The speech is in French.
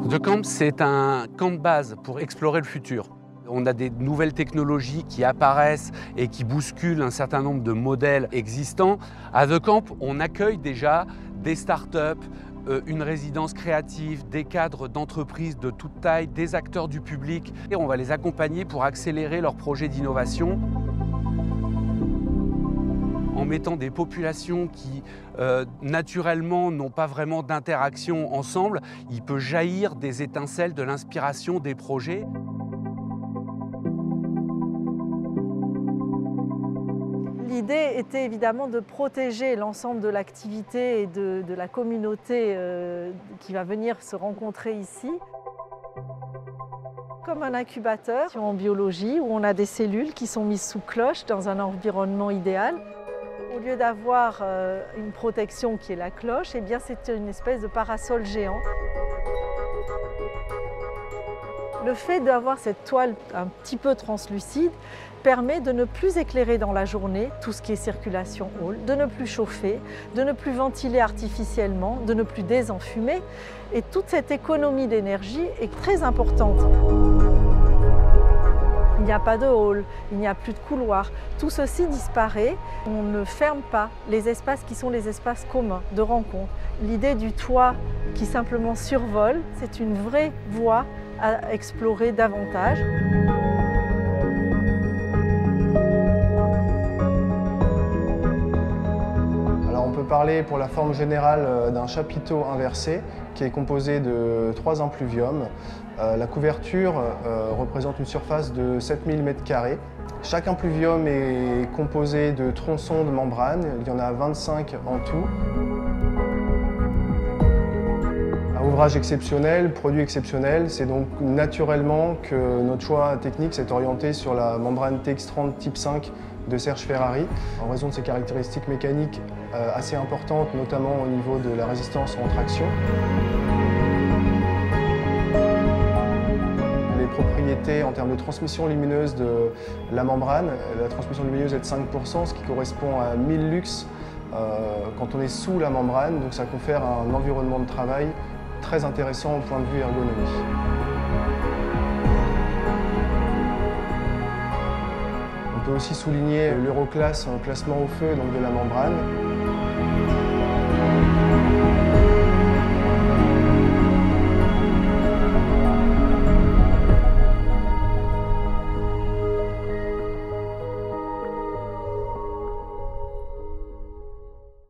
The Camp, c'est un camp de base pour explorer le futur. On a des nouvelles technologies qui apparaissent et qui bousculent un certain nombre de modèles existants. À The Camp, on accueille déjà des startups, une résidence créative, des cadres d'entreprises de toute taille, des acteurs du public. Et on va les accompagner pour accélérer leurs projets d'innovation, en mettant des populations qui, naturellement, n'ont pas vraiment d'interaction ensemble. Il peut jaillir des étincelles de l'inspiration des projets. L'idée était évidemment de protéger l'ensemble de l'activité et de la communauté qui va venir se rencontrer ici. Comme un incubateur en biologie où on a des cellules qui sont mises sous cloche dans un environnement idéal. Au lieu d'avoir une protection qui est la cloche, eh bien c'est une espèce de parasol géant. Le fait d'avoir cette toile un petit peu translucide permet de ne plus éclairer dans la journée tout ce qui est circulation hall, de ne plus chauffer, de ne plus ventiler artificiellement, de ne plus désenfumer. Et toute cette économie d'énergie est très importante. Il n'y a pas de hall, il n'y a plus de couloir. Tout ceci disparaît. On ne ferme pas les espaces qui sont les espaces communs de rencontre. L'idée du toit qui simplement survole, c'est une vraie voie à explorer davantage. Alors on peut parler pour la forme générale d'un chapiteau inversé qui est composé de 3 impluviums. La couverture représente une surface de 7000 m². Chaque impluvium est composé de tronçons de membrane, il y en a 25 en tout. Un ouvrage exceptionnel, produit exceptionnel, c'est donc naturellement que notre choix technique s'est orienté sur la membrane TX30 type 5 de Serge Ferrari, en raison de ses caractéristiques mécaniques assez importantes, notamment au niveau de la résistance en traction. Les propriétés en termes de transmission lumineuse de la membrane, la transmission lumineuse est de 5%, ce qui correspond à 1000 lux quand on est sous la membrane, donc ça confère un environnement de travail très intéressant au point de vue ergonomie. On peut aussi souligner l'Euroclass, un classement au feu donc de la membrane.